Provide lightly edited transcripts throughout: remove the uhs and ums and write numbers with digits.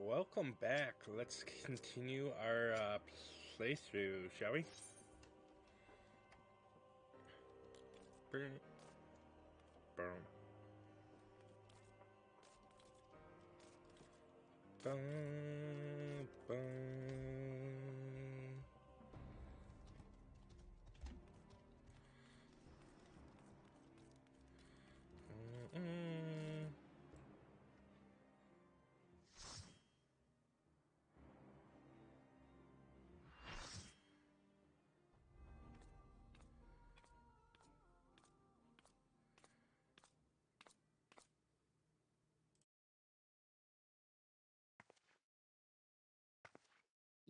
Welcome back. Let's continue our playthrough, shall we? Boom. Boom. Boom. Boom.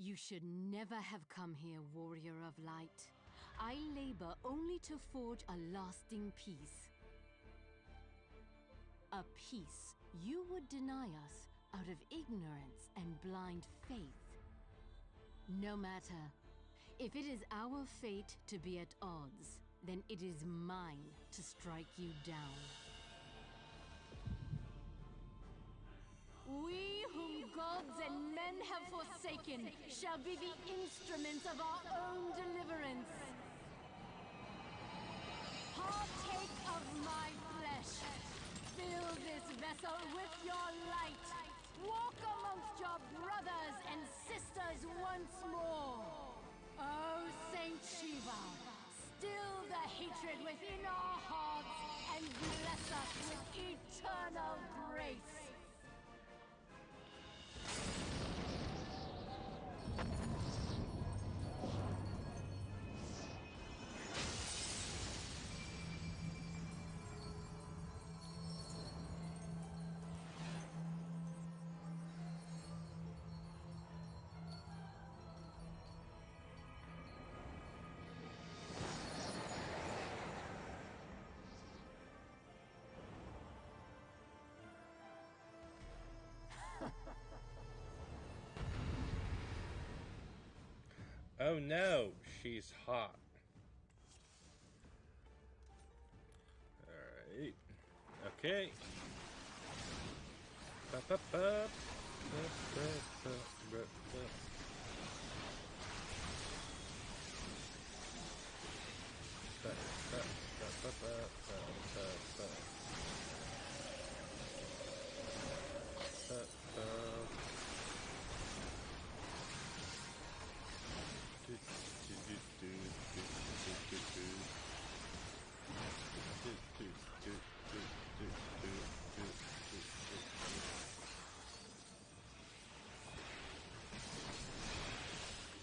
You should never have come here, warrior of light. I labor only to forge a lasting peace. A peace you would deny us out of ignorance and blind faith. No matter. If it is our fate to be at odds, then it is mine to strike you down. We whom gods and men have forsaken shall be the instruments of our own deliverance. Partake of my flesh. Fill this vessel with your light. Walk amongst your brothers and sisters once more. Oh, Saint Shiva, still the hatred within our hearts and bless us with eternal grace. Oh no, she's hot. Alright. Okay.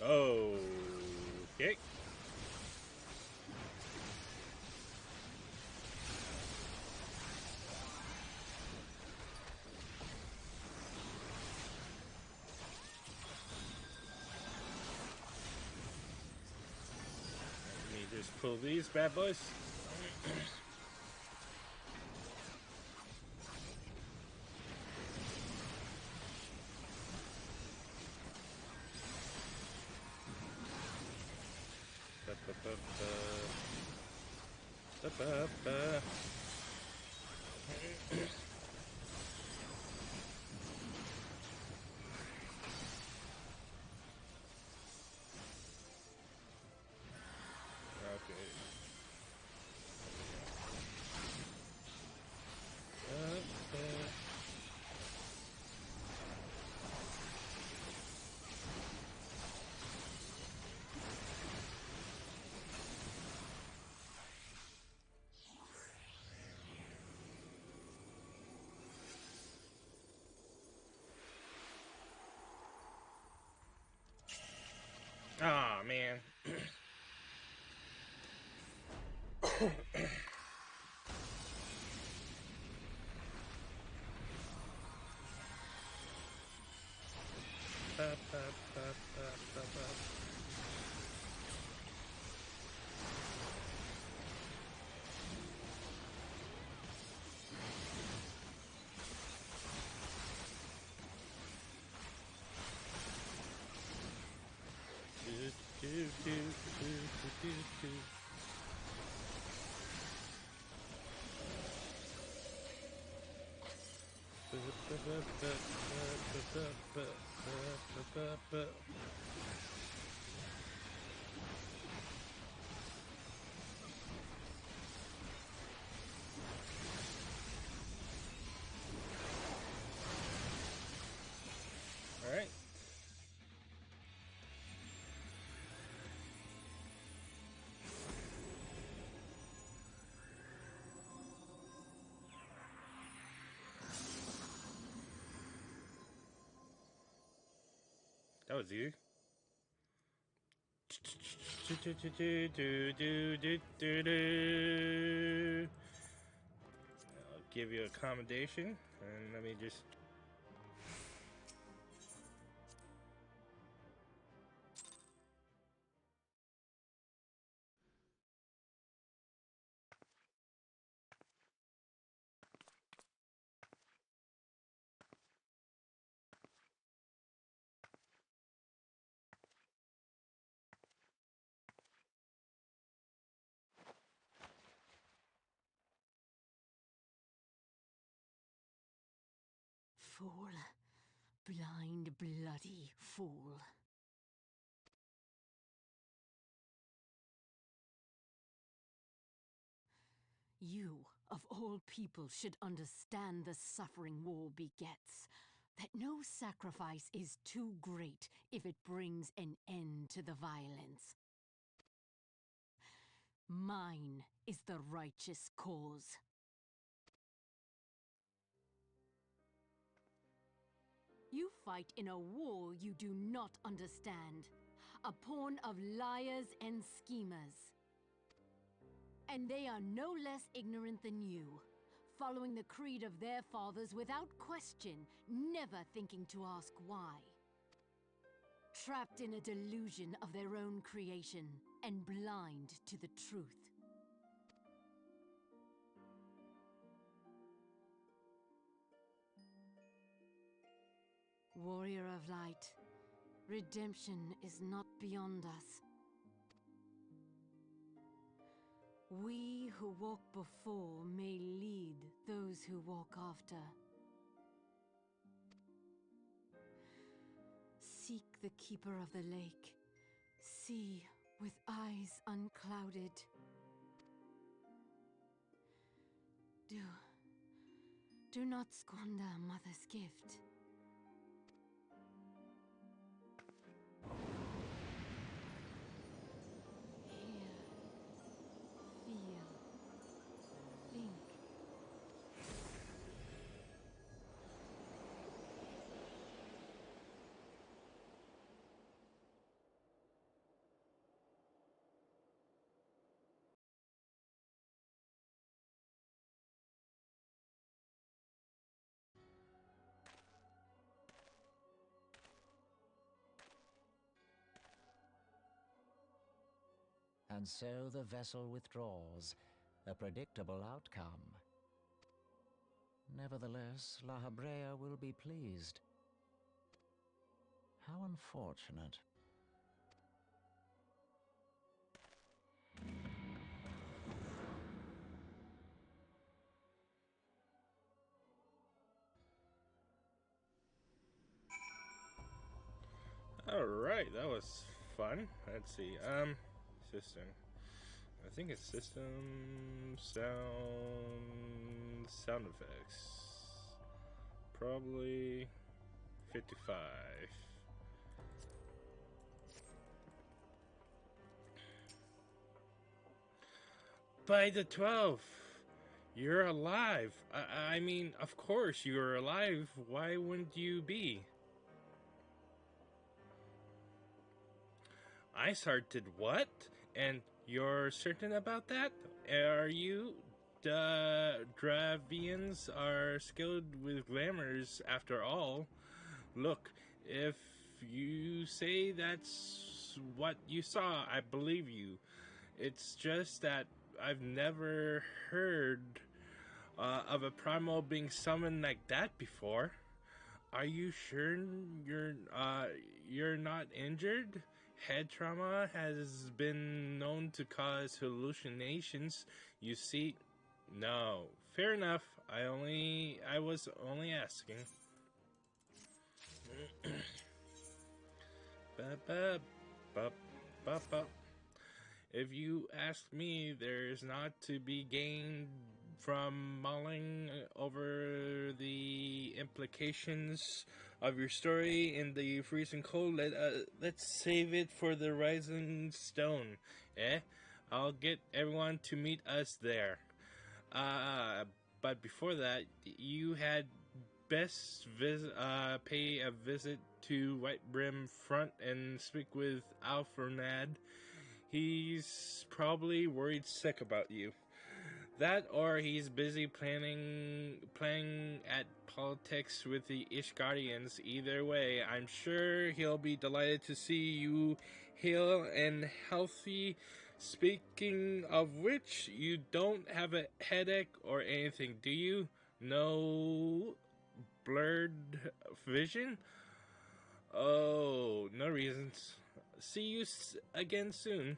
Oh, okay. Let me just pull these bad boys. Ah, man. All right. That was easy. I'll give you accommodation, and let me just. Fool. Blind, bloody fool. You, of all people, should understand the suffering war begets. That no sacrifice is too great if it brings an end to the violence. Mine is the righteous cause. You fight in a war you do not understand. A pawn of liars and schemers. And they are no less ignorant than you, following the creed of their fathers without question, never thinking to ask why. Trapped in a delusion of their own creation, and blind to the truth. Warrior of light, redemption is not beyond us. We who walk before may lead those who walk after. Seek the keeper of the lake. See with eyes unclouded. Do not squander Mother's gift. Hear, feel, think. And so the vessel withdraws, a predictable outcome. Nevertheless, La Habrea will be pleased. How unfortunate. Alright, that was fun. Let's see. System. I think it's system sound effects. Probably 55. By the 12th, you're alive. I mean, of course you're alive. Why wouldn't you be? I started what? And you're certain about that? Are you? The Dravians are skilled with glamours after all. Look, if you say that's what you saw, I believe you. It's just that I've never heard of a primal being summoned like that before. Are you sure you're not injured? Head trauma has been known to cause hallucinations. You see, no, fair enough. I was only asking. ba, ba, ba, ba. If you ask me, there's not to be gained from mulling over the implications of your story in the freezing cold. Let's save it for the rising stone. Eh? I'll get everyone to meet us there. Uh, but before that, you had best pay a visit to White Brim Front and speak with Alfernad. He's probably worried sick about you. That or he's busy playing at politics with the Ishgardians. Either way, I'm sure he'll be delighted to see you hale and healthy. Speaking of which, you don't have a headache or anything, do you? No blurred vision? Oh, no reasons. See you again soon.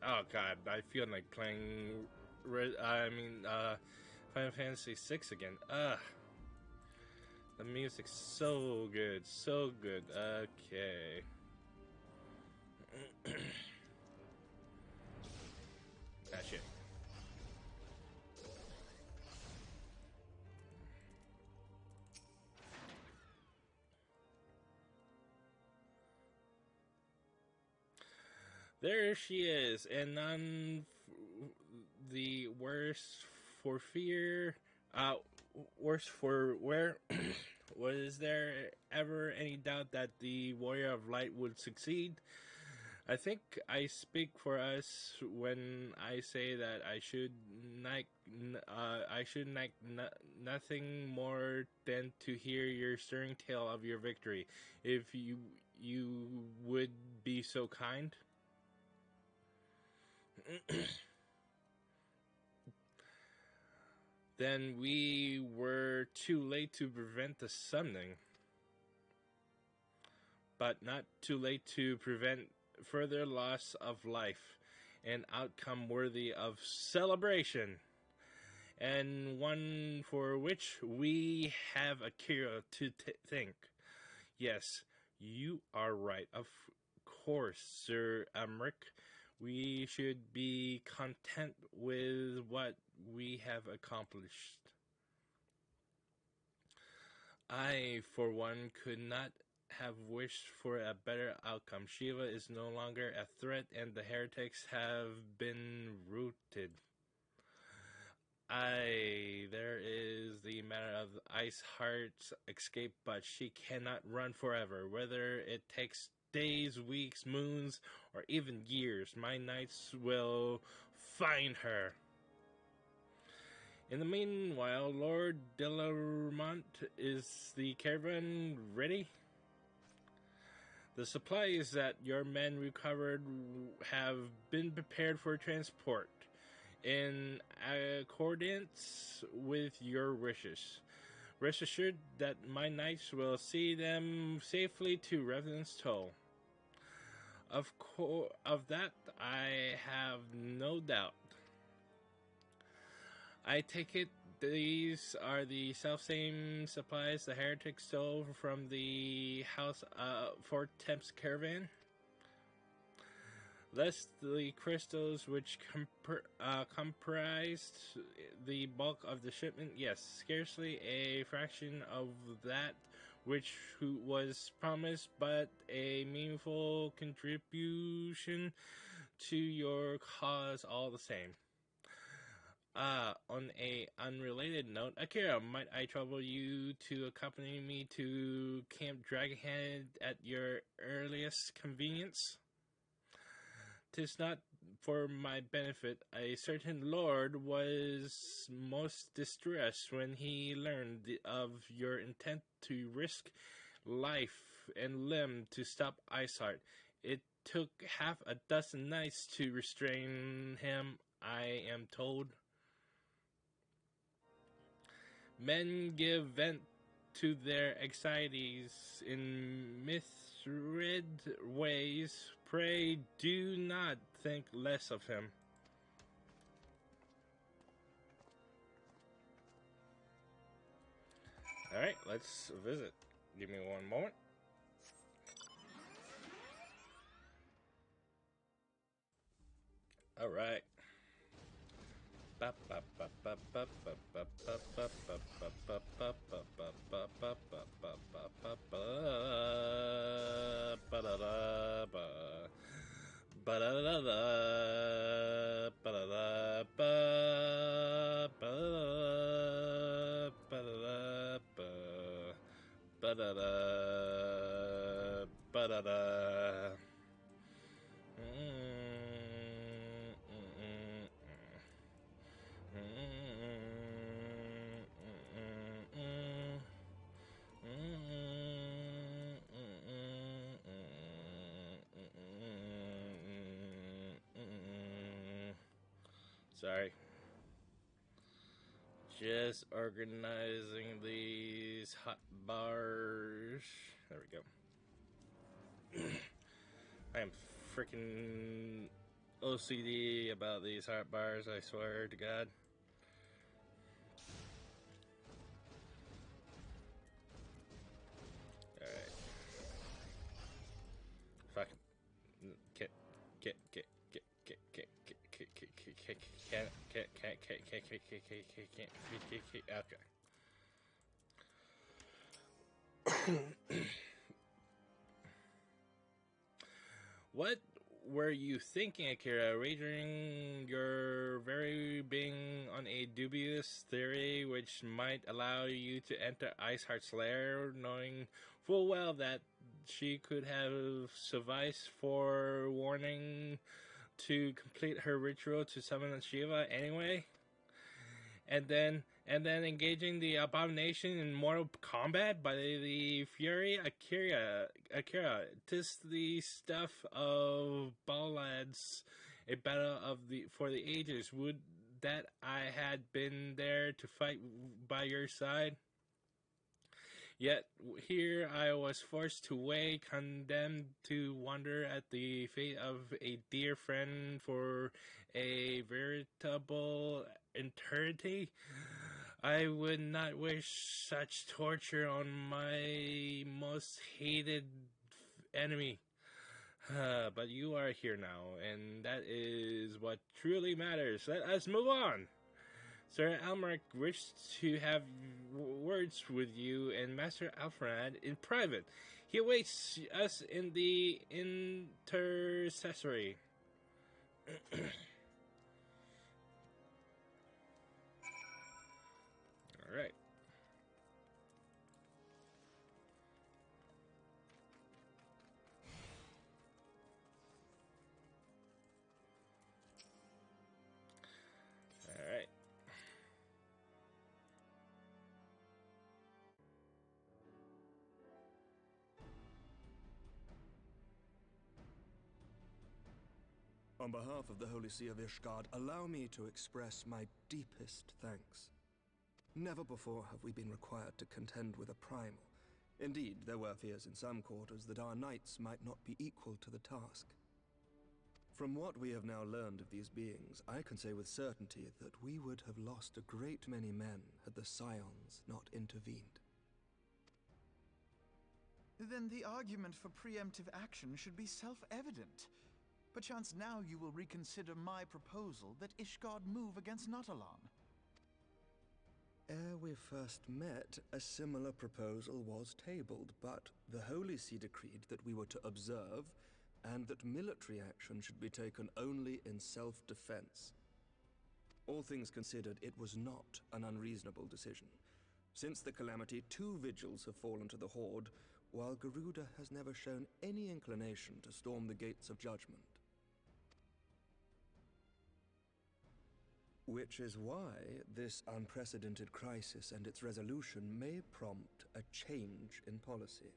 Oh god, I feel like playing. Final Fantasy VI again. The music's so good, so good. Okay. Ah, shit. There she is, and none the worse for fear. Worse for wear. Was there ever any doubt that the Warrior of Light would succeed? I think I speak for us when I say that I should like nothing more than to hear your stirring tale of your victory, if you would be so kind. Then we were too late to prevent the summoning, but not too late to prevent further loss of life, an outcome worthy of celebration, and one for which we have Akira to think. Yes, you are right. Of course, Sir Amric. We should be content with what we have accomplished. I, for one, could not have wished for a better outcome. Shiva is no longer a threat, and the heretics have been routed. There is the matter of Ice Heart's escape, but she cannot run forever. Whether it takes days, weeks, moons, or even years, my knights will find her. In the meanwhile, Lord Delarmont, is the caravan ready? The supplies that your men recovered have been prepared for transport in accordance with your wishes. Rest assured that my knights will see them safely to Revenant's Toll. Of that I have no doubt. I take it these are the self-same supplies the heretics stole from the house Fort Temps caravan? Less the crystals which comprised the bulk of the shipment, yes, scarcely a fraction of that which was promised, but a meaningful contribution to your cause all the same. On a unrelated note, Akira, might I trouble you to accompany me to Camp Dragonhead at your earliest convenience? 'Tis not for my benefit. A certain lord was most distressed when he learned of your intent to risk life and limb to stop Iceheart. It took half a dozen knights to restrain him, I am told. Men give vent to their anxieties in misread ways. Pray do not think less of him. Alright, let's visit. Give me one moment. Alright. Sorry. Just organizing these hot bars. There we go. I am freaking OCD about these hot bars, I swear to God. Alright. Fucking okay. What were you thinking, Akira? Wagering your very being on a dubious theory which might allow you to enter Iceheart's lair, knowing full well that she could have sufficed for warning to complete her ritual to summon Shiva anyway? And then engaging the abomination in mortal combat by the Fury. Akira, 'tis the stuff of ballads, a battle of the for the ages. Would that I had been there to fight by your side. Yet here I was forced to weigh, condemned to wonder at the fate of a dear friend for a veritable eternity. I would not wish such torture on my most hated enemy. But you are here now, and that is what truly matters. Let us move on. Sir Almeric wished to have words with you and Master Alfred in private. He awaits us in the intercessory. All right. All right. On behalf of the Holy See of Ishgard, allow me to express my deepest thanks. Never before have we been required to contend with a primal. Indeed, there were fears in some quarters that our knights might not be equal to the task. From what we have now learned of these beings, I can say with certainty that we would have lost a great many men had the Scions not intervened. Then the argument for preemptive action should be self-evident. Perchance now you will reconsider my proposal that Ishgard move against Natalan. Ere we first met, a similar proposal was tabled, but the Holy See decreed that we were to observe, and that military action should be taken only in self-defense. All things considered, it was not an unreasonable decision. Since the calamity, 2 vigils have fallen to the Horde, while Garuda has never shown any inclination to storm the gates of judgment. Which is why this unprecedented crisis and its resolution may prompt a change in policy.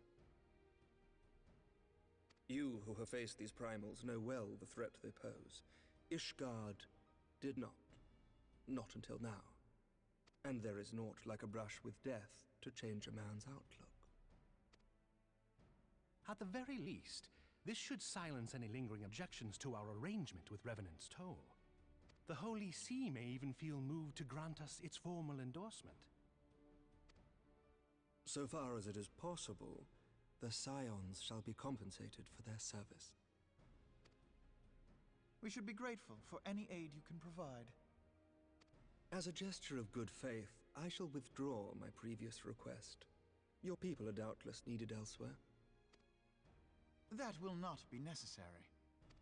You who have faced these primals know well the threat they pose. Ishgard did not. Not until now. And there is naught like a brush with death to change a man's outlook. At the very least, this should silence any lingering objections to our arrangement with Revenant's Toll. The Holy See may even feel moved to grant us its formal endorsement. So far as it is possible, the Scions shall be compensated for their service. We should be grateful for any aid you can provide. As a gesture of good faith, I shall withdraw my previous request. Your people are doubtless needed elsewhere. That will not be necessary.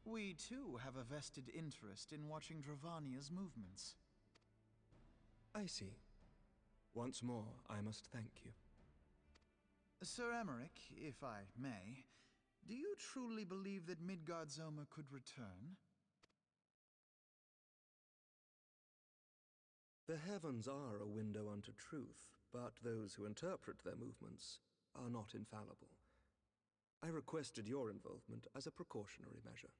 We, too, have a vested interest in watching Dravania's movements. I see. Once more, I must thank you. Sir Emmerich, if I may, do you truly believe that Midgard-Zoma could return? The heavens are a window unto truth, but those who interpret their movements are not infallible. I requested your involvement as a precautionary measure.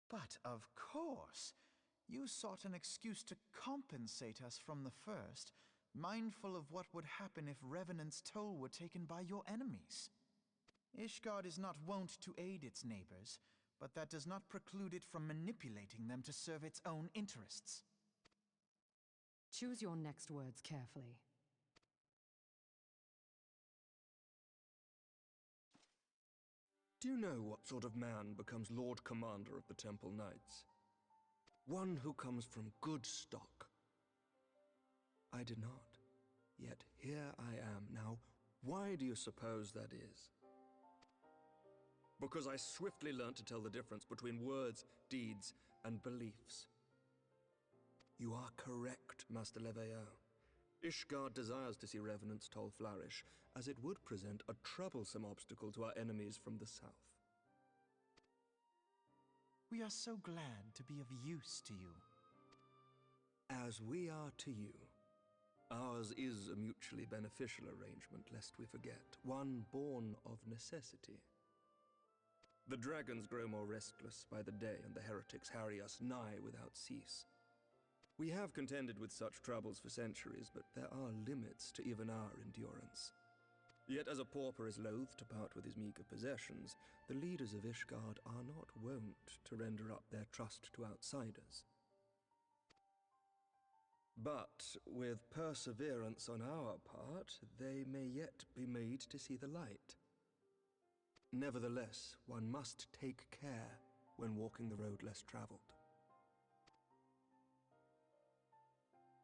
But of course, you sought an excuse to compensate us from the first, mindful of what would happen if Revenant's Toll were taken by your enemies. Ishgard is not wont to aid its neighbors, but that does not preclude it from manipulating them to serve its own interests. Choose your next words carefully. Do you know what sort of man becomes Lord Commander of the Temple Knights? One who comes from good stock. I did not. Yet here I am now. Why do you suppose that is? Because I swiftly learned to tell the difference between words, deeds, and beliefs. You are correct, Master Leveilleur. Ishgard desires to see Revenant's Toll flourish, as it would present a troublesome obstacle to our enemies from the south. We are so glad to be of use to you. As we are to you. Ours is a mutually beneficial arrangement, lest we forget, one born of necessity. The dragons grow more restless by the day, and the heretics harry us nigh without cease. We have contended with such troubles for centuries, but there are limits to even our endurance. Yet as a pauper is loath to part with his meager possessions, the leaders of Ishgard are not wont to render up their trust to outsiders. But with perseverance on our part, they may yet be made to see the light. Nevertheless, one must take care when walking the road less traveled.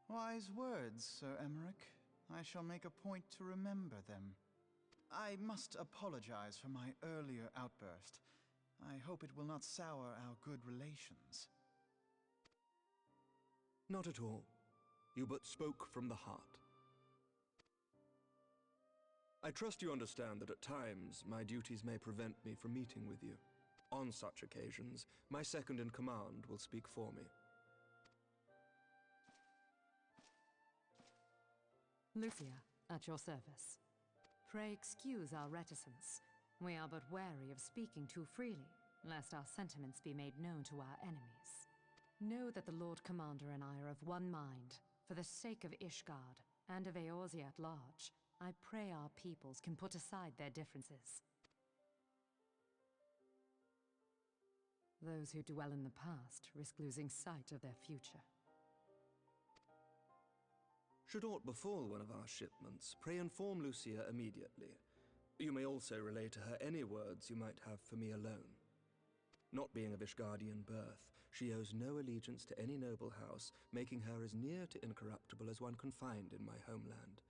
Wise words, Sir Emmerich. I shall make a point to remember them. I must apologize for my earlier outburst. I hope it will not sour our good relations. Not at all. You but spoke from the heart. I trust you understand that at times my duties may prevent me from meeting with you. On such occasions, my second-in-command will speak for me. Lucia, at your service. Pray excuse our reticence. We are but wary of speaking too freely, lest our sentiments be made known to our enemies. Know that the Lord Commander and I are of one mind. For the sake of Ishgard, and of Eorzea at large, I pray our peoples can put aside their differences. Those who dwell in the past risk losing sight of their future. Should aught befall one of our shipments, pray inform Lucia immediately. You may also relay to her any words you might have for me alone. Not being of Ishgardian birth, she owes no allegiance to any noble house, making her as near to incorruptible as one can find in my homeland.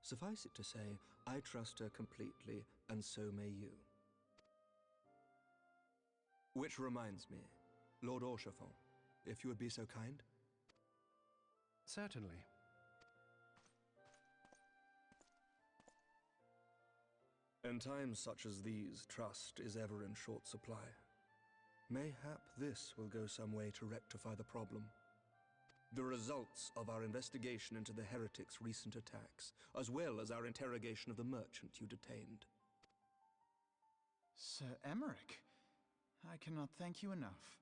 Suffice it to say, I trust her completely, and so may you. Which reminds me, Lord Orchefort, if you would be so kind? Certainly. In times such as these, trust is ever in short supply. Mayhap this will go some way to rectify the problem. The results of our investigation into the heretics' recent attacks, as well as our interrogation of the merchant you detained. Sir Emmerich, I cannot thank you enough.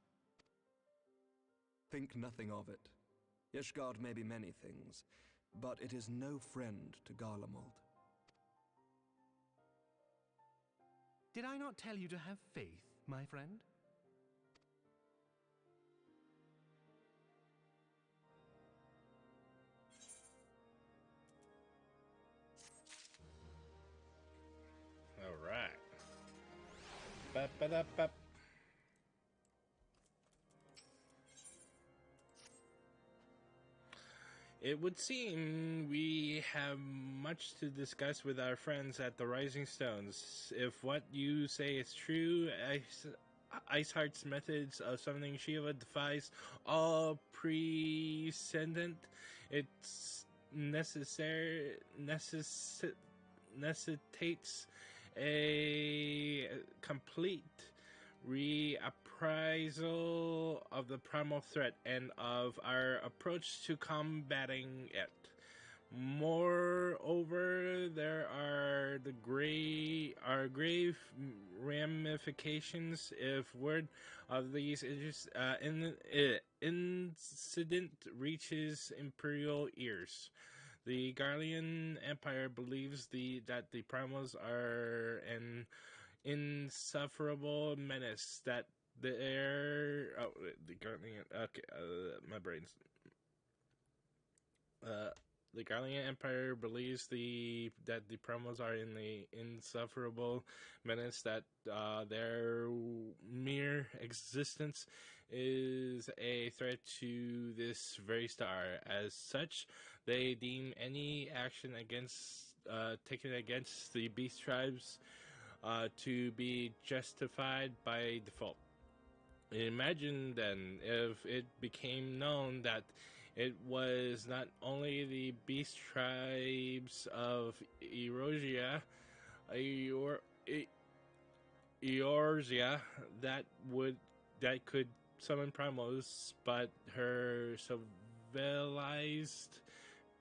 Think nothing of it. Ishgard may be many things, but it is no friend to Garlemald. Did I not tell you to have faith, my friend? All right. Ba-ba-da-ba. It would seem we have much to discuss with our friends at the Rising Stones. If what you say is true, Iceheart's methods of summoning Shiva defies all precedent. It's necessitates a complete reappraisal of the primal threat and of our approach to combating it. Moreover, there are grave ramifications if word of these incident reaches Imperial ears. The Garlean Empire believes that the primals are an insufferable menace, that they're the Garlean, okay, my brain's the Garlean Empire believes that the primals are in the insufferable menace, that their mere existence is a threat to this very star. As such, they deem any action taken against the beast tribes to be justified by default. Imagine then if it became known that it was not only the beast tribes of Eorzea that could summon primals, but her civilized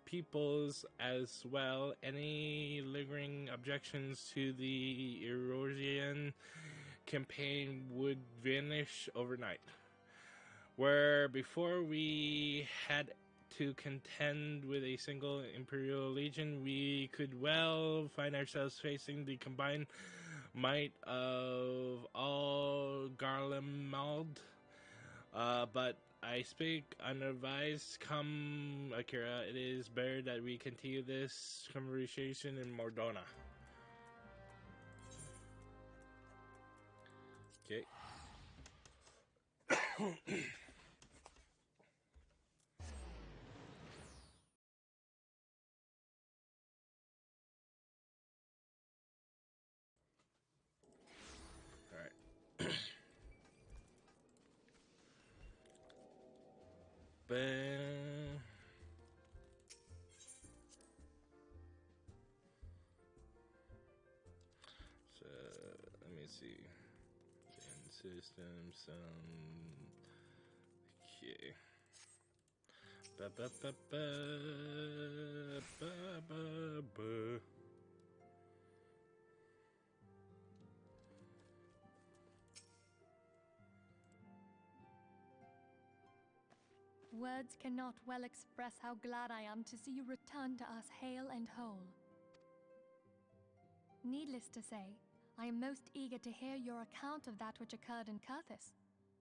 peoples as well. Any lingering objections to the Eorzean campaign would vanish overnight. Where before we had to contend with a single Imperial Legion, we could well find ourselves facing the combined might of all Garlemald. But I speak unadvised. Come, Akira, it is better that we continue this conversation in Mordona. Okay. So let me see. Gen system okay. Words cannot well express how glad I am to see you return to us hale and whole. Needless to say, I am most eager to hear your account of that which occurred in Kurthis,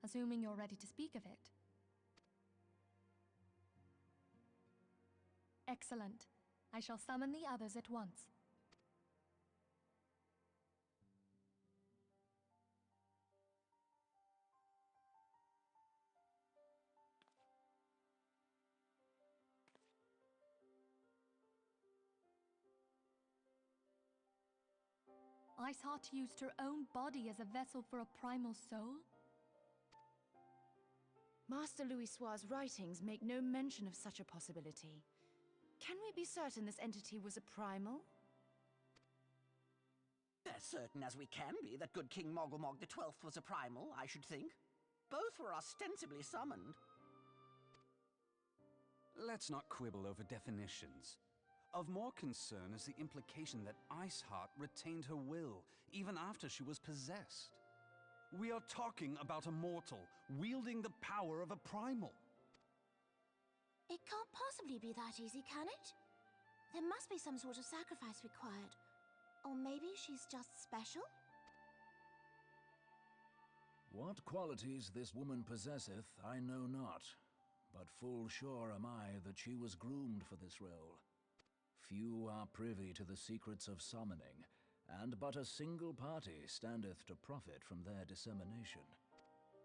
assuming you're ready to speak of it. Excellent. I shall summon the others at once. Iceheart used her own body as a vessel for a primal soul? Master Louisoix's writings make no mention of such a possibility. Can we be certain this entity was a primal? As certain as we can be that good King Mogulmog XII was a primal, I should think. Both were ostensibly summoned. Let's not quibble over definitions. Of more concern is the implication that Iceheart retained her will, even after she was possessed. We are talking about a mortal, wielding the power of a primal. It can't possibly be that easy, can it? There must be some sort of sacrifice required. Or maybe she's just special? What qualities this woman possesseth, I know not, but full sure am I that she was groomed for this role. Few are privy to the secrets of summoning, and but a single party standeth to profit from their dissemination.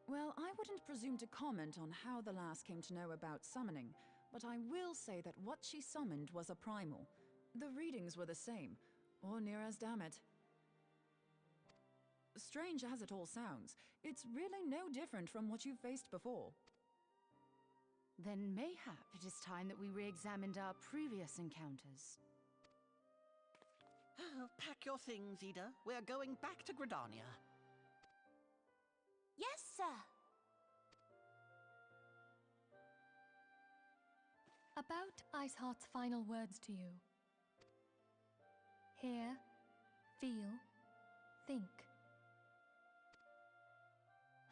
Well, I wouldn't presume to comment on how the lass came to know about summoning, but I will say that what she summoned was a primal. The readings were the same, or near as damn it. Strange as it all sounds, it's really no different from what you've faced before. Then mayhap it is time that we re-examined our previous encounters. Pack your things, Ida. We're going back to Gridania. Yes, sir. About Iceheart's final words to you. Hear, feel, think.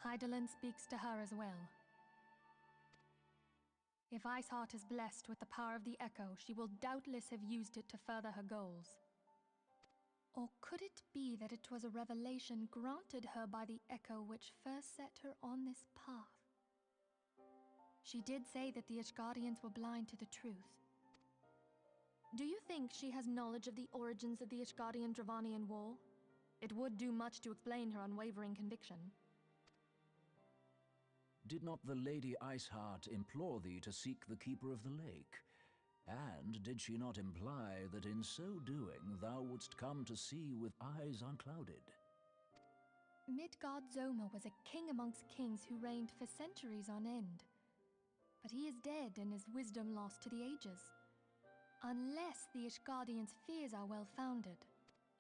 Hydaelyn speaks to her as well. If Iceheart is blessed with the power of the Echo, she will doubtless have used it to further her goals. Or could it be that it was a revelation granted her by the Echo which first set her on this path? She did say that the Ishgardians were blind to the truth. Do you think she has knowledge of the origins of the Ishgardian-Dravanian War? It would do much to explain her unwavering conviction. Did not the Lady Iceheart implore thee to seek the Keeper of the Lake? And did she not imply that in so doing thou wouldst come to see with eyes unclouded? Midgard-Zoma was a king amongst kings who reigned for centuries on end. But he is dead and his wisdom lost to the ages. Unless the Ishgardians' fears are well-founded,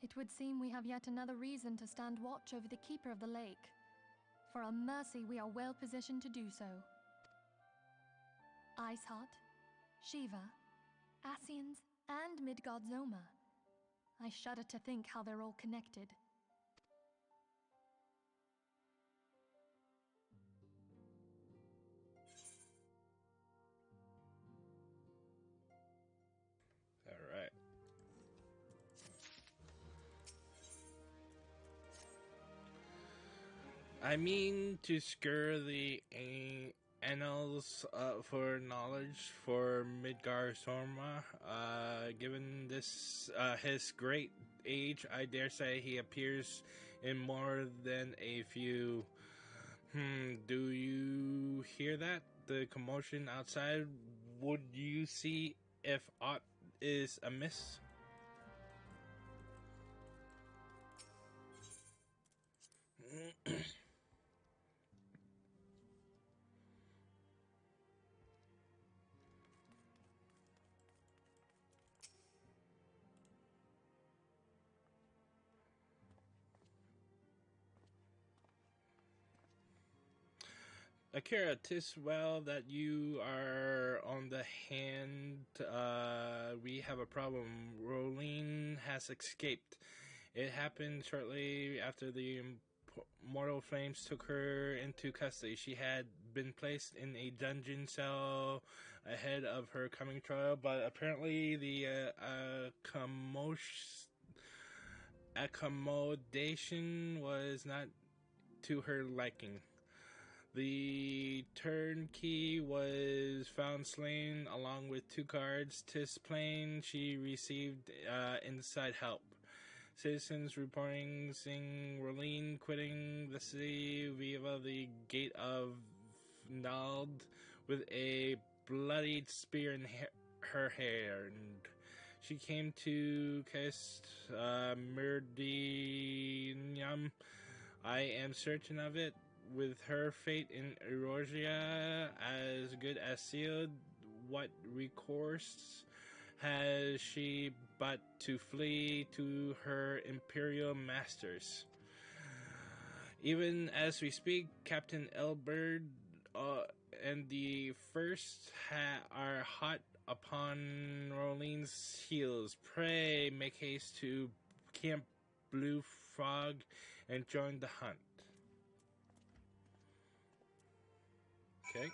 it would seem we have yet another reason to stand watch over the Keeper of the Lake. For a mercy, we are well positioned to do so. Iceheart, Shiva, Ascians, and Midgard-Zoma. I shudder to think how they're all connected. All right. I mean to scur the annals for knowledge for Midgard-Zorma. Given this his great age, I dare say he appears in more than a few. Do you hear that? The commotion outside? Would you see if aught is amiss? Akira, 'tis well that you are on the hand. We have a problem. Rolene has escaped. It happened shortly after the mortal flames took her into custody. She had been placed in a dungeon cell ahead of her coming trial, but apparently the accommodation was not to her liking. The turnkey was found slain along with 2 guards. 'Tis plain she received inside help. Citizens reporting seeing Rolene quitting the city via the gate of Nald with a bloodied spear in her hand. She came to Kest Myrdinium. I am certain of it. With her fate in Erosia as good as sealed, what recourse has she but to flee to her imperial masters? Even as we speak, Captain Elbert and the first are hot upon Rolene's heels. Pray make haste to Camp Blue Frog and join the hunt. Okay.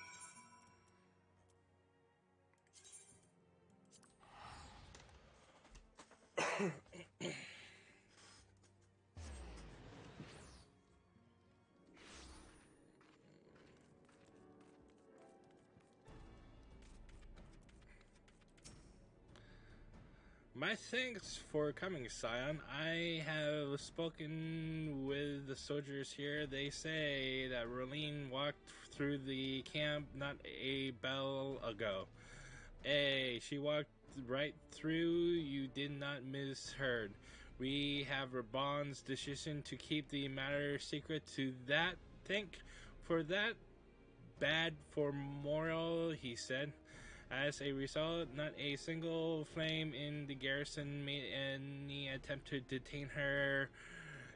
My thanks for coming, Scion. I have spoken with the soldiers here. They say that Rolene walked through the camp not a bell ago. Hey, she walked right through. You did not misheard. We have Reborn's decision to keep the matter secret to that. Think for that. Bad for moral, he said. As a result, not a single flame in the garrison made any attempt to detain her,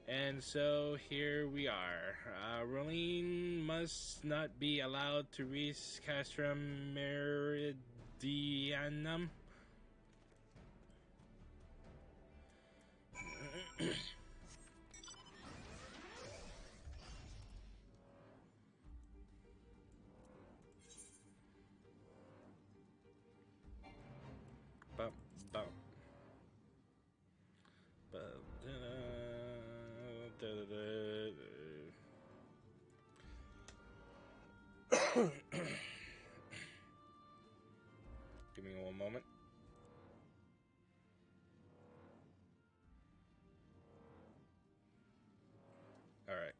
and so here we are. Rolene must not be allowed to reach Castrum Meridianum. Bum, bum. Give me one moment. All right.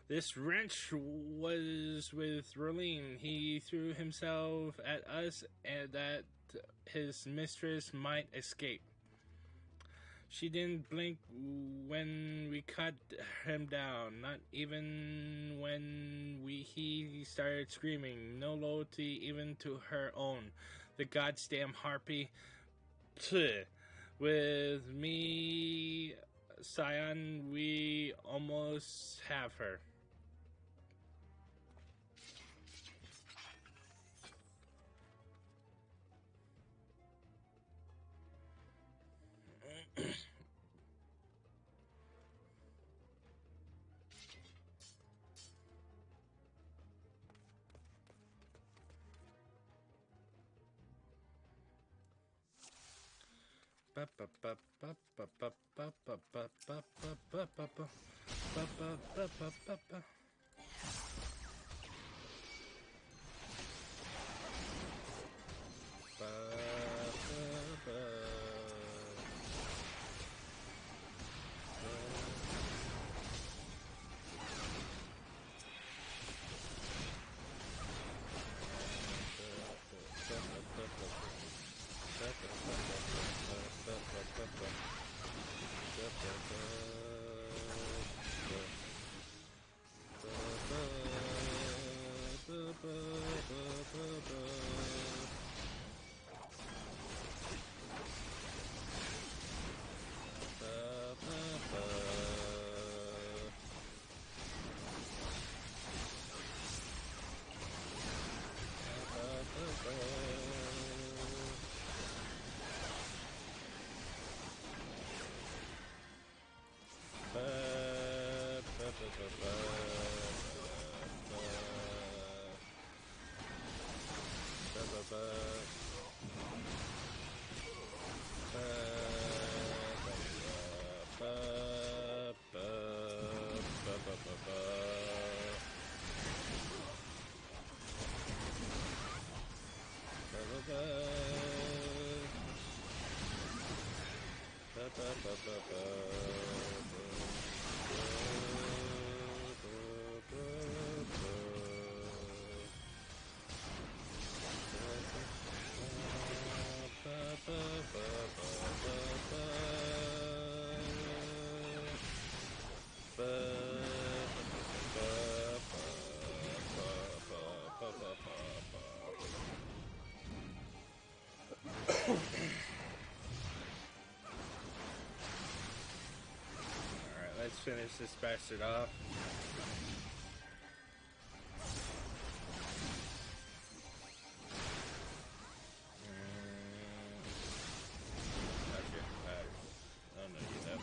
This wrench was with Rolene. He threw himself at us and that his mistress might escape. She didn't blink when we cut him down, not even when he started screaming. No loyalty even to her own. The goddamn harpy. Pfft. With me, Scion, we almost have her. Let's finish this bastard off. Okay, I don't know you that.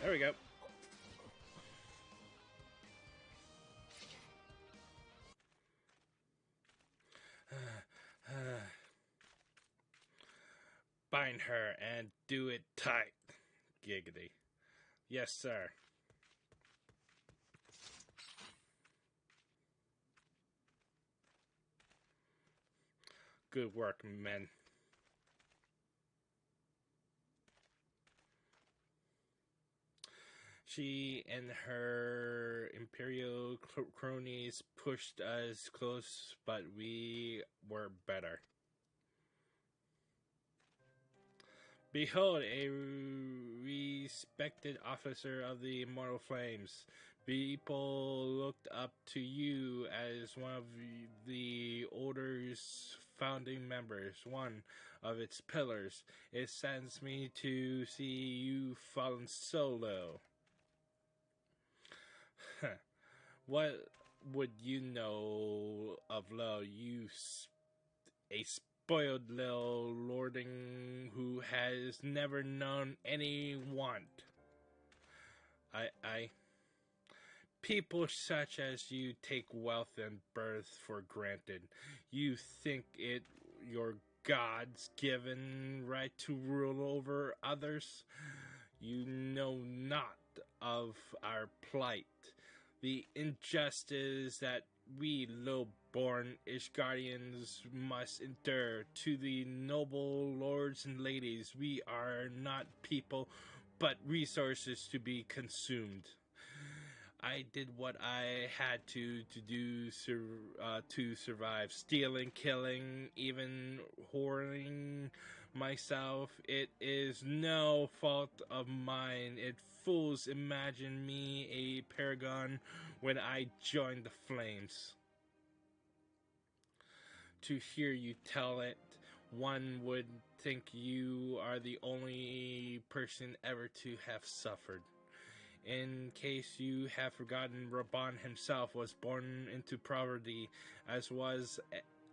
There we go. Bind her and do it tight. Giggity. Yes, sir. Good work, men. She and her Imperial cronies pushed us close, but we were better. Behold, a respected officer of the Immortal Flames. People looked up to you as one of the Order's founding members, one of its pillars. It saddens me to see you fallen so low. What would you know of low, a spoiled little lordling who has never known any want? People such as you take wealth and birth for granted. You think it your God's given right to rule over others? You know not of our plight, the injustice that we low-born Ishgardians must endure. To the noble lords and ladies, we are not people, but resources to be consumed. I did what I had to do to survive. Stealing, killing, even whoring myself. It is no fault of mine. It fools imagine me a paragon when I joined the flames. To hear you tell it, one would think you are the only person ever to have suffered. In case you have forgotten, Reborn himself was born into poverty, as was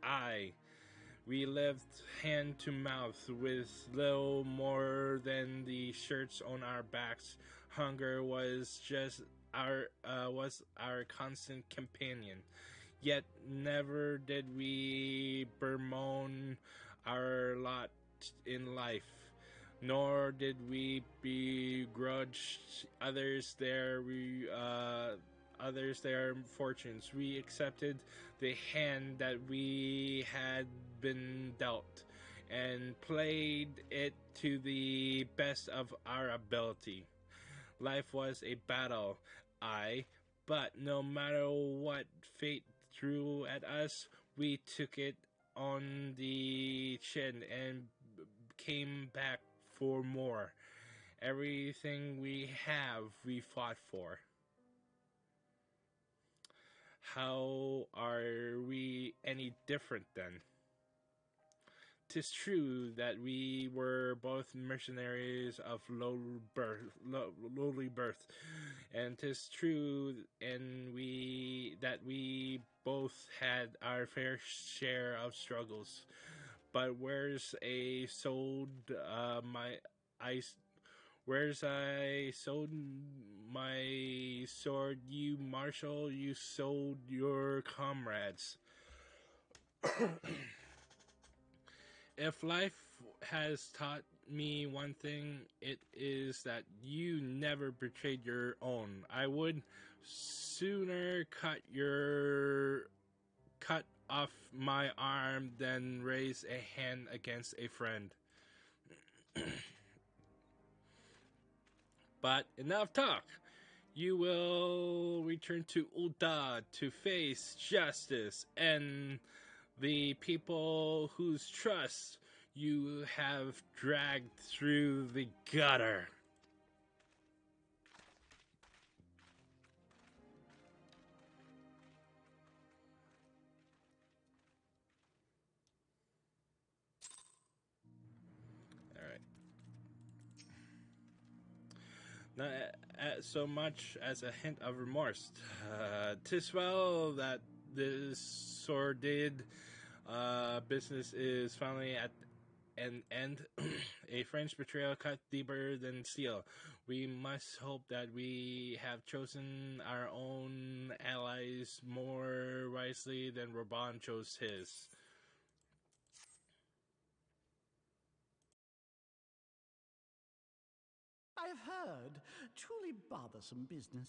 I. We lived hand to mouth with little more than the shirts on our backs. Hunger was our constant companion. Yet never did we bemoan our lot in life, nor did we begrudge others their fortunes. We accepted the hand that we had been dealt, and played it to the best of our ability. Life was a battle, but no matter what fate threw at us, we took it on the chin and came back for more. Everything we have, we fought for. How are we any different then? 'Tis true that we were both mercenaries of lowly birth, and 'tis true that we both had our fair share of struggles. But where's I sold my sword, you marshal, you sold your comrades. If life has taught me one thing, it is that you never betrayed your own. I would sooner cut off my arm than raise a hand against a friend. But enough talk. You will return to Ul'dah to face justice and the people whose trust you have dragged through the gutter. Alright. Not so much as a hint of remorse. 'Tis well that this sordid business is finally at an end. A French betrayal cut deeper than steel. We must hope that we have chosen our own allies more wisely than Reborn chose his. I've heard. Truly bothersome business.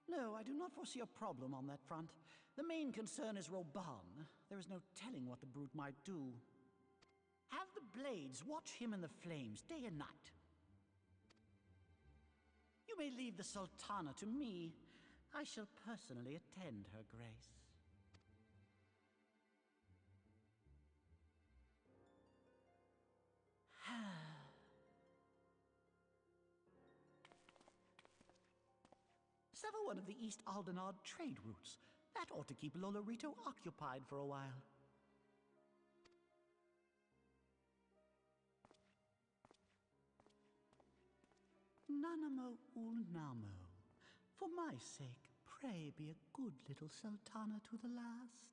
No, I do not foresee a problem on that front. The main concern is Reborn. There is no telling what the brute might do. Have the Blades watch him in the flames day and night. You may leave the Sultana to me. I shall personally attend her grace. Sever one of the East Aldenard trade routes. That ought to keep Lolorito occupied for a while. Nanamo ulnamo. For my sake, pray be a good little Sultana to the last.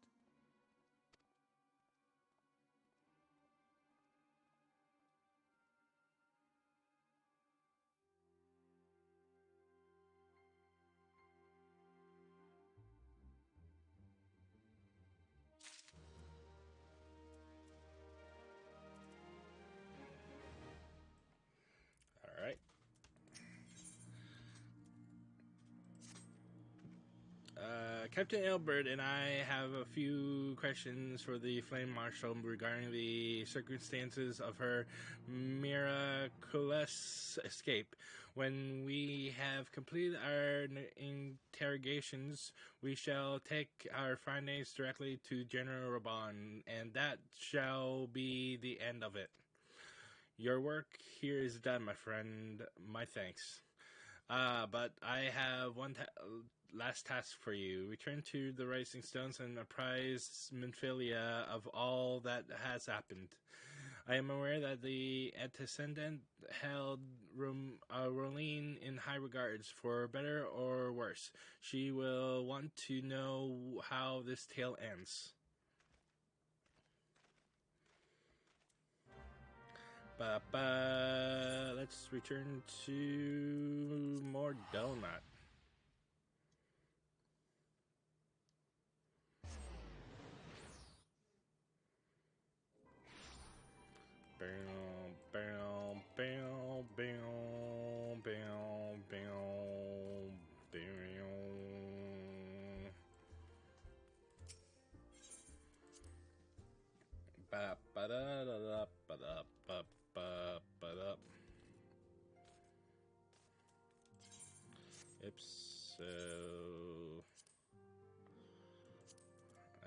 All right. Captain Albert and I have a few questions for the Flame Marshal regarding the circumstances of her miraculous escape. When we have completed our interrogations, we shall take our findings directly to General Reborn, and that shall be the end of it. Your work here is done, my friend. My thanks. But I have one last task for you. Return to the Rising Stones and apprise Minfilia of all that has happened. I am aware that the antecedent held Rolene in high regards, for better or worse. She will want to know how this tale ends. Let's return to more Donut. So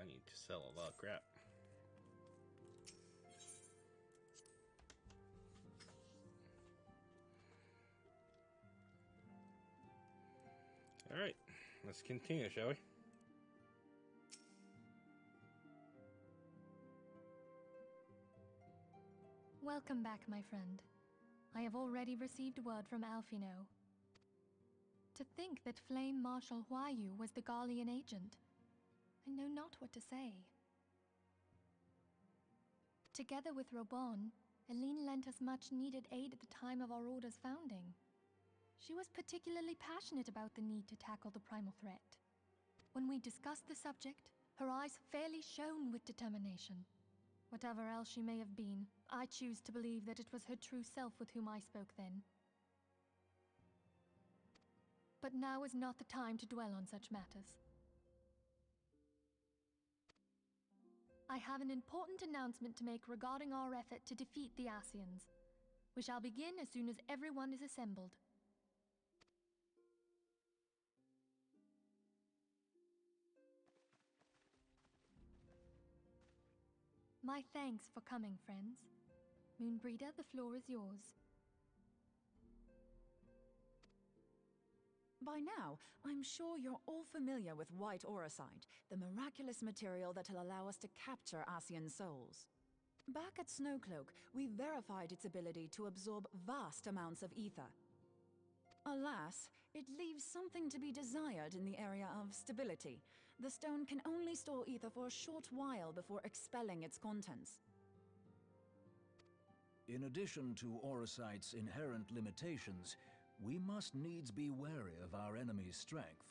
I need to sell a lot of crap. All right, let's continue, shall we? Welcome back, my friend. I have already received word from Alfino. To think that Flame Marshal Huayu was the Garlean agent, I know not what to say. Together with Reborn, Eline lent us much-needed aid at the time of our Order's founding. She was particularly passionate about the need to tackle the primal threat. When we discussed the subject, her eyes fairly shone with determination. Whatever else she may have been, I choose to believe that it was her true self with whom I spoke then. But now is not the time to dwell on such matters. I have an important announcement to make regarding our effort to defeat the Ascians. We shall begin as soon as everyone is assembled. My thanks for coming, friends. Moonbreeder, the floor is yours. By now, I'm sure you're all familiar with White Auracite, the miraculous material that'll allow us to capture Ascian souls. Back at Snowcloak, we verified its ability to absorb vast amounts of ether. Alas, It leaves something to be desired in the area of stability. The stone can only store ether for a short while before expelling its contents. In addition to Orosite's inherent limitations, we must needs be wary of our enemy's strength.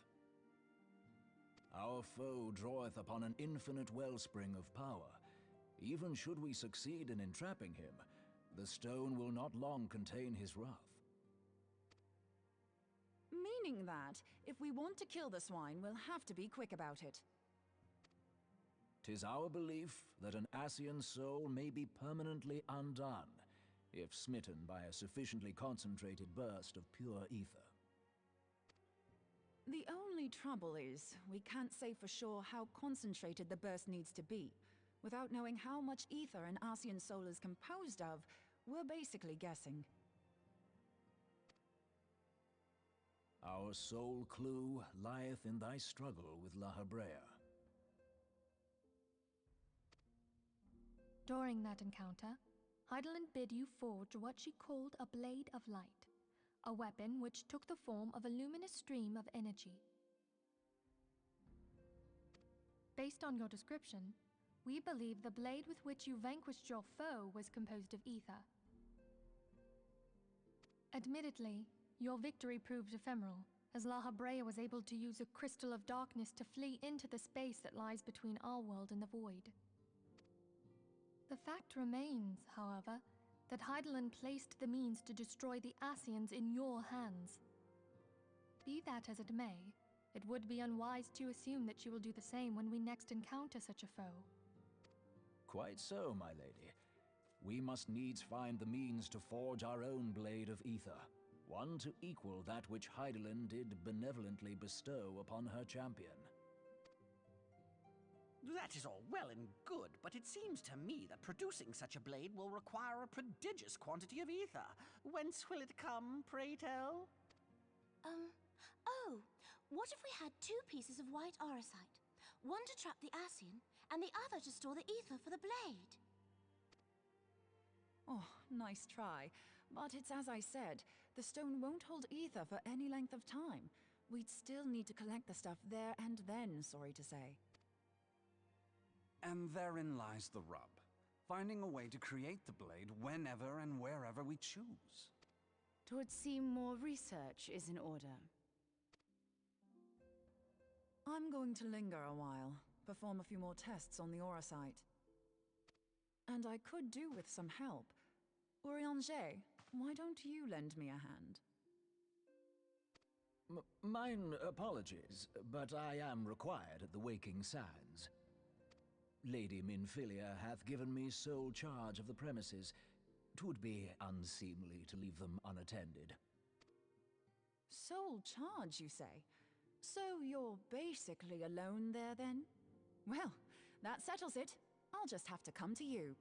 Our foe draweth upon an infinite wellspring of power. Even should we succeed in entrapping him, the stone will not long contain his wrath. Meaning that, if we want to kill the swine, we'll have to be quick about it. 'Tis our belief that an Ascian soul may be permanently undone, if smitten by a sufficiently concentrated burst of pure ether. The only trouble is, we can't say for sure how concentrated the burst needs to be. Without knowing how much ether an Ascian soul is composed of, we're basically guessing. Our sole clue lieth in thy struggle with La Habrea. During that encounter, Heidelin bid you forge what she called a Blade of Light, a weapon which took the form of a luminous stream of energy. Based on your description, we believe the blade with which you vanquished your foe was composed of ether. Admittedly, your victory proved ephemeral, as La Habrea was able to use a crystal of darkness to flee into the space that lies between our world and the void. The fact remains, however, that Heidelin placed the means to destroy the Ascians in your hands. Be that as it may, it would be unwise to assume that she will do the same when we next encounter such a foe. Quite so, my lady. We must needs find the means to forge our own blade of ether, one to equal that which Heidelin did benevolently bestow upon her champion. That is all well and good, but it seems to me that producing such a blade will require a prodigious quantity of ether. Whence will it come, pray tell? Oh, what if we had two pieces of white orosite? One to trap the Ascian, and the other to store the ether for the blade. Oh, nice try. But it's as I said, the stone won't hold ether for any length of time. We'd still need to collect the stuff there and then, sorry to say. And therein lies the rub. Finding a way to create the blade whenever and wherever we choose. 'Twould seem more research is in order. I'm going to linger a while, perform a few more tests on the Orosite. And I could do with some help. Urianger, why don't you lend me a hand? Mine apologies, but I am required at the Waking Sands. Lady Minfilia hath given me sole charge of the premises. 'Twould be unseemly to leave them unattended. Sole charge, you say? So you're basically alone there, then? Well, that settles it. I'll just have to come to you.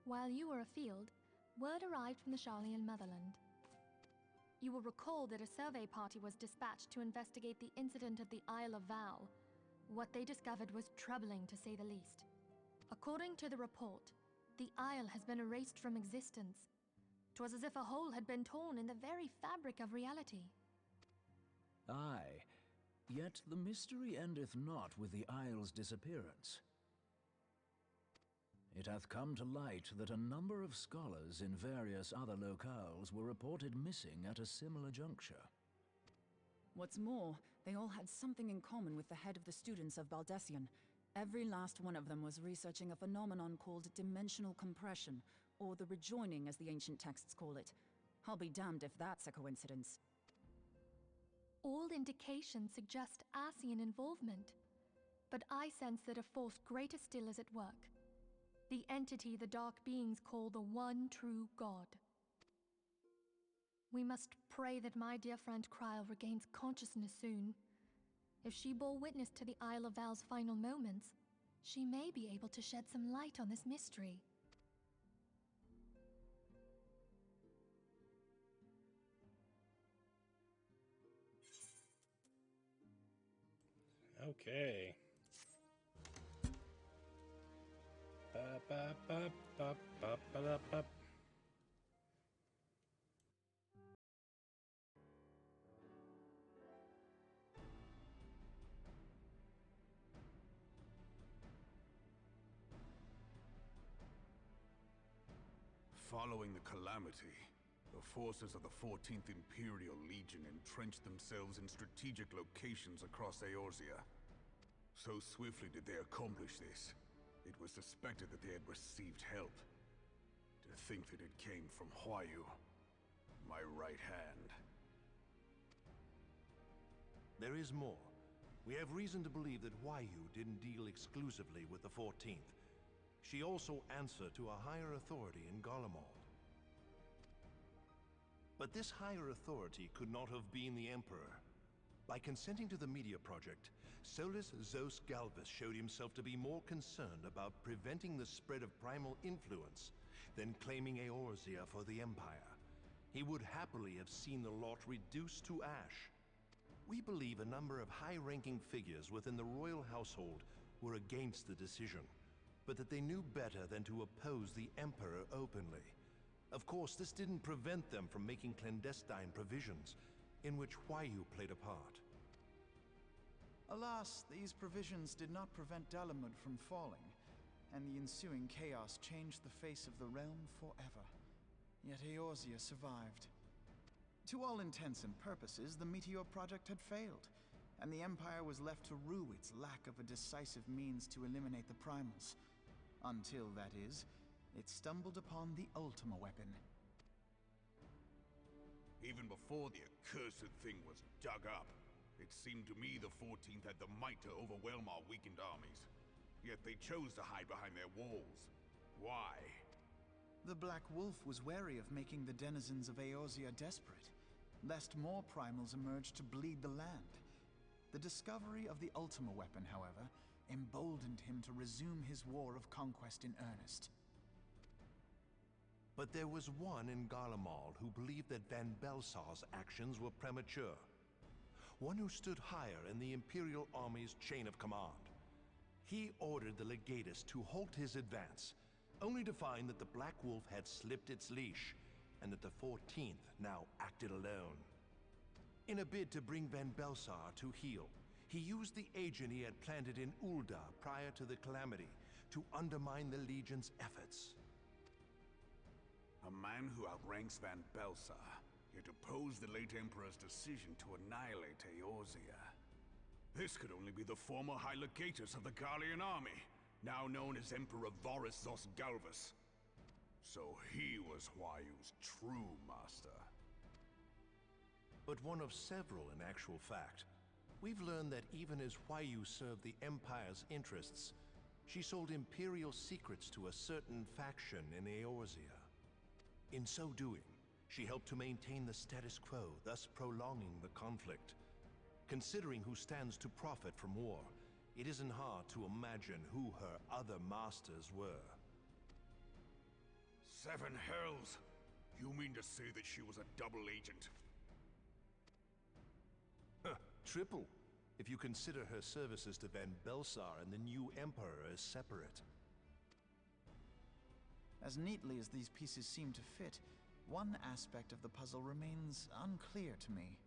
While you were afield, word arrived from the Sharlayan motherland. You will recall that a survey party was dispatched to investigate the incident at the Isle of Val. What they discovered was troubling, to say the least. According to the report, the isle has been erased from existence. 'Twas as if a hole had been torn in the very fabric of reality. Aye, yet the mystery endeth not with the isle's disappearance. It hath come to light that a number of scholars in various other locales were reported missing at a similar juncture. What's more, they all had something in common with the head of the students of Baldessian. Every last one of them was researching a phenomenon called dimensional compression, or the rejoining as the ancient texts call it. I'll be damned if that's a coincidence. All indications suggest Ascian involvement, but I sense that a force greater still is at work. The entity the Dark Beings call the One True God. We must pray that my dear friend Kryl regains consciousness soon. If she bore witness to the Isle of Val's final moments, she may be able to shed some light on this mystery. Okay. Ba, ba, ba, ba, ba, ba, da, ba. Following the calamity, the forces of the 14th Imperial Legion entrenched themselves in strategic locations across Eorzea. So swiftly did they accomplish this, it was suspected that they had received help. To think that it came from Huayu, my right hand. There is more. We have reason to believe that Huayu didn't deal exclusively with the 14th. She also answered to a higher authority in Garlemald. But this higher authority could not have been the Emperor. By consenting to the media project, Solus Zos Galvus showed himself to be more concerned about preventing the spread of primal influence than claiming Eorzea for the Empire. He would happily have seen the lot reduced to ash. We believe a number of high-ranking figures within the royal household were against the decision, but that they knew better than to oppose the Emperor openly. Of course, this didn't prevent them from making clandestine provisions, in which Huayu played a part. Alas, these provisions did not prevent Dalamud from falling, and the ensuing chaos changed the face of the realm forever. Yet Eorzea survived. To all intents and purposes, the Meteor Project had failed, and the Empire was left to rue its lack of a decisive means to eliminate the primals. Until, that is, it stumbled upon the Ultima weapon. Even before the accursed thing was dug up, it seemed to me the 14th had the might to overwhelm our weakened armies. Yet they chose to hide behind their walls. Why? The Black Wolf was wary of making the denizens of Eorzea desperate, lest more primals emerge to bleed the land. The discovery of the Ultima weapon, however, emboldened him to resume his war of conquest in earnest. But there was one in Garlemald who believed that Van Belsar's actions were premature. One who stood higher in the Imperial Army's chain of command. He ordered the Legatus to halt his advance, only to find that the Black Wolf had slipped its leash, and that the 14th now acted alone. In a bid to bring Van Belsar to heel, he used the agent he had planted in Ul'dah prior to the calamity to undermine the Legion's efforts. A man who outranks Van Belsar, yet opposed the late Emperor's decision to annihilate Eorzea. This could only be the former High Legatus of the Garlean army, now known as Emperor Varus Zos Galvus. So he was Huayu's true master. But one of several in actual fact. We've learned that even as Huayu served the Empire's interests, she sold Imperial secrets to a certain faction in Eorzea. In so doing, she helped to maintain the status quo, thus prolonging the conflict. Considering who stands to profit from war, it isn't hard to imagine who her other masters were. Seven hells! You mean to say that she was a double agent? Triple, if you consider her services to Van Belsar and the new Emperor as separate. As neatly as these pieces seem to fit, one aspect of the puzzle remains unclear to me.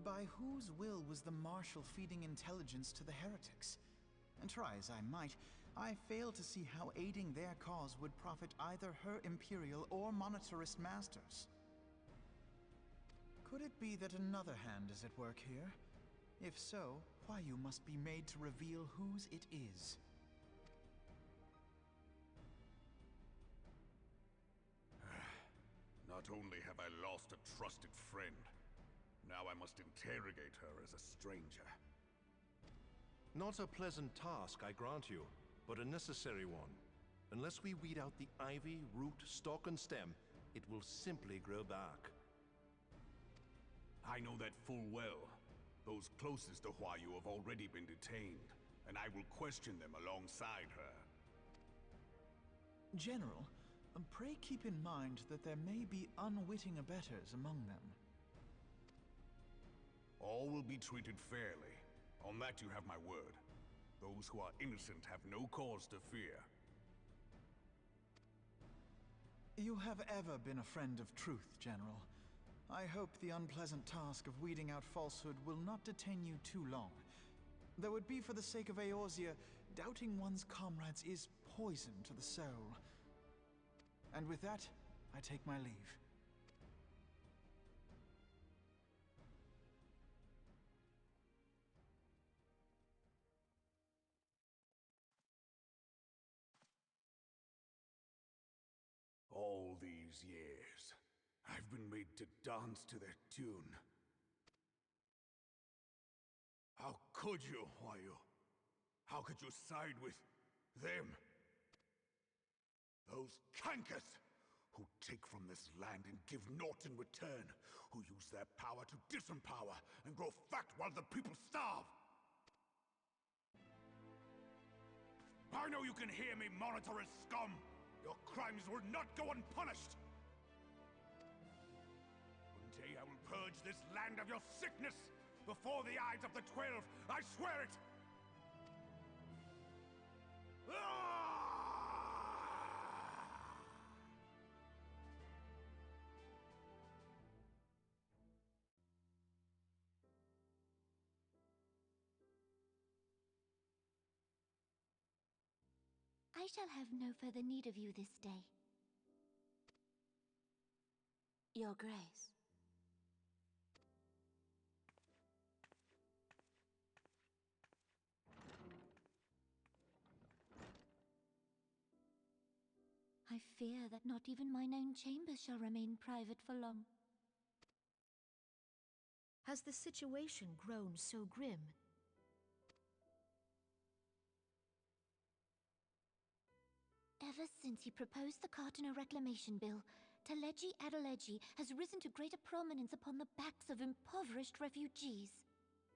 By whose will was the Marshal feeding intelligence to the heretics? And try as I might, I fail to see how aiding their cause would profit either her Imperial or monetarist masters. Could it be that another hand is at work here? If so, Huayu must be made to reveal whose it is. Not only have I lost a trusted friend, now I must interrogate her as a stranger. Not a pleasant task, I grant you, but a necessary one. Unless we weed out the ivy, root, stalk, and stem, it will simply grow back. I know that full well. Those closest to Huayu have already been detained, and I will question them alongside her. General, pray keep in mind that there may be unwitting abettors among them. All will be treated fairly. On that you have my word. Those who are innocent have no cause to fear. You have ever been a friend of truth, General. I hope the unpleasant task of weeding out falsehood will not detain you too long. Though it be for the sake of Eorzea, doubting one's comrades is poison to the soul. And with that, I take my leave. All these years, I've been made to dance to their tune. How could you, Huayu? How could you side with them? Those cankers who take from this land and give naught in return, who use their power to disempower and grow fat while the people starve. I know you can hear me, monitorous scum! Your crimes will not go unpunished! One day I will purge this land of your sickness! Before the eyes of the 12, I swear it! I shall have no further need of you this day. Your Grace. I fear that not even mine own chambers shall remain private for long. Has the situation grown so grim? Ever since he proposed the Cartiner Reclamation Bill, Teleji Adeleji has risen to greater prominence upon the backs of impoverished refugees.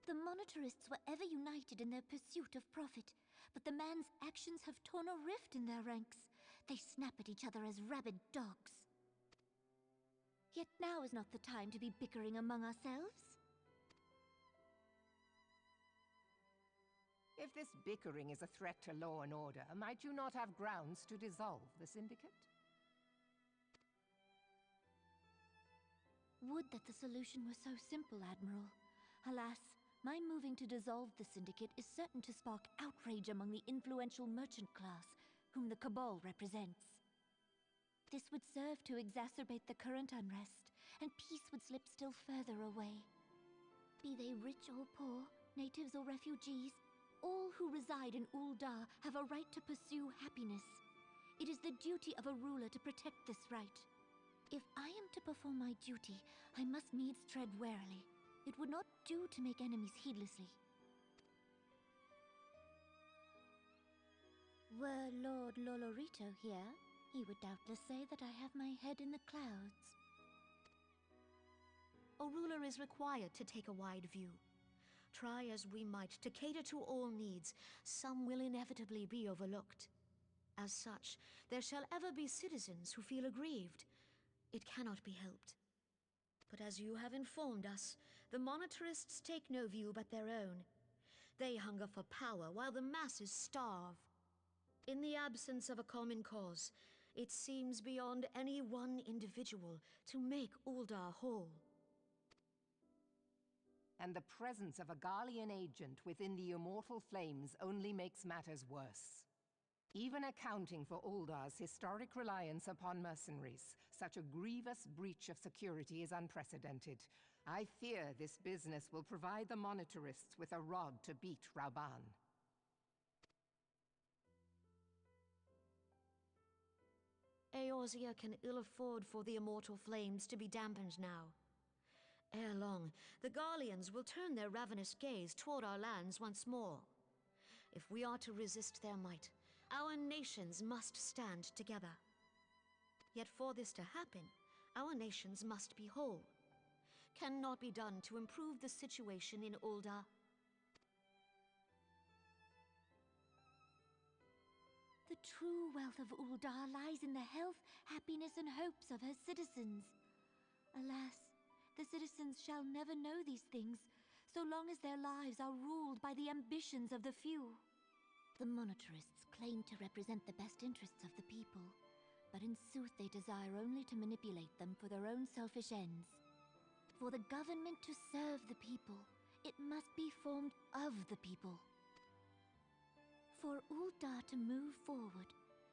The monetarists were ever united in their pursuit of profit, but the man's actions have torn a rift in their ranks. They snap at each other as rabid dogs. Yet now is not the time to be bickering among ourselves. If this bickering is a threat to law and order, might you not have grounds to dissolve the Syndicate? Would that the solution were so simple, Admiral. Alas, my moving to dissolve the Syndicate is certain to spark outrage among the influential merchant class, whom the Cabal represents. This would serve to exacerbate the current unrest, and peace would slip still further away. Be they rich or poor, natives or refugees, all who reside in Ul'dah have a right to pursue happiness. It is the duty of a ruler to protect this right. If I am to perform my duty, I must needs tread warily. It would not do to make enemies heedlessly. Were Lord Lolorito here, he would doubtless say that I have my head in the clouds. A ruler is required to take a wide view. Try as we might to cater to all needs, some will inevitably be overlooked. As such, there shall ever be citizens who feel aggrieved. It cannot be helped. But as you have informed us, the monetarists take no view but their own. They hunger for power while the masses starve. In the absence of a common cause, it seems beyond any one individual to make Ul'dah whole. And the presence of a Garlean agent within the Immortal Flames only makes matters worse. Even accounting for Uldah's historic reliance upon mercenaries, such a grievous breach of security is unprecedented. I fear this business will provide the monetarists with a rod to beat Rauban. Eorzea can ill afford for the Immortal Flames to be dampened now. Ere long, the Garleans will turn their ravenous gaze toward our lands once more. If we are to resist their might, our nations must stand together. Yet for this to happen, our nations must be whole. Cannot be done to improve the situation in Ul'dah. The true wealth of Ul'dah lies in the health, happiness, and hopes of her citizens. Alas, the citizens shall never know these things, so long as their lives are ruled by the ambitions of the few. The monetarists claim to represent the best interests of the people, but in sooth they desire only to manipulate them for their own selfish ends. For the government to serve the people, it must be formed of the people. For Uldar to move forward,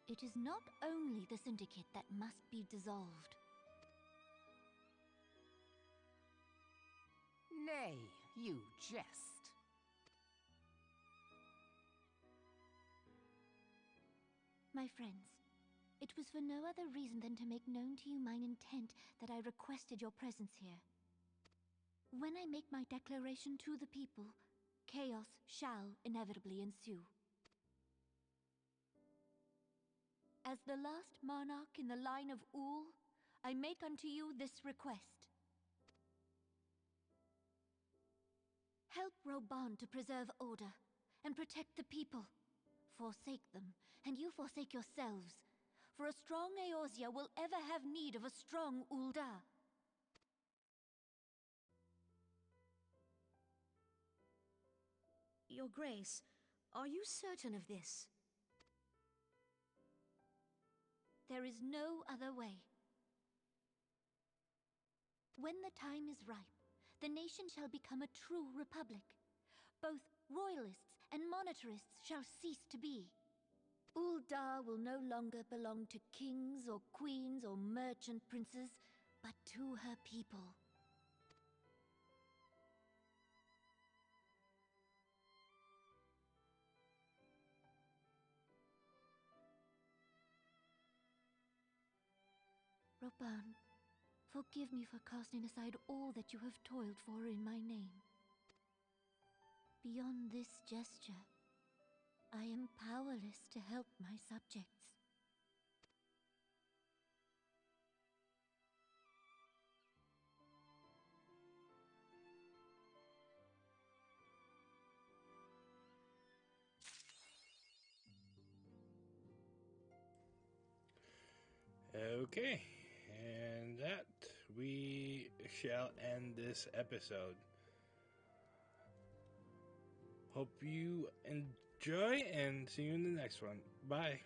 it is not only the Syndicate that must be dissolved. Nay, you jest. My friends, it was for no other reason than to make known to you mine intent that I requested your presence here. When I make my declaration to the people, chaos shall inevitably ensue. As the last monarch in the line of Ul, I make unto you this request. Help Reborn to preserve order and protect the people. Forsake them, and you forsake yourselves. For a strong Eorzea will ever have need of a strong Uldar. Your Grace, are you certain of this? There is no other way. When the time is ripe, the nation shall become a true republic. Both royalists and monetarists shall cease to be. Uldar will no longer belong to kings or queens or merchant princes, but to her people. Reborn, forgive me for casting aside all that you have toiled for in my name. Beyond this gesture, I am powerless to help my subjects. Okay, and that we shall end this episode. Hope you enjoy and see you in the next one. Bye.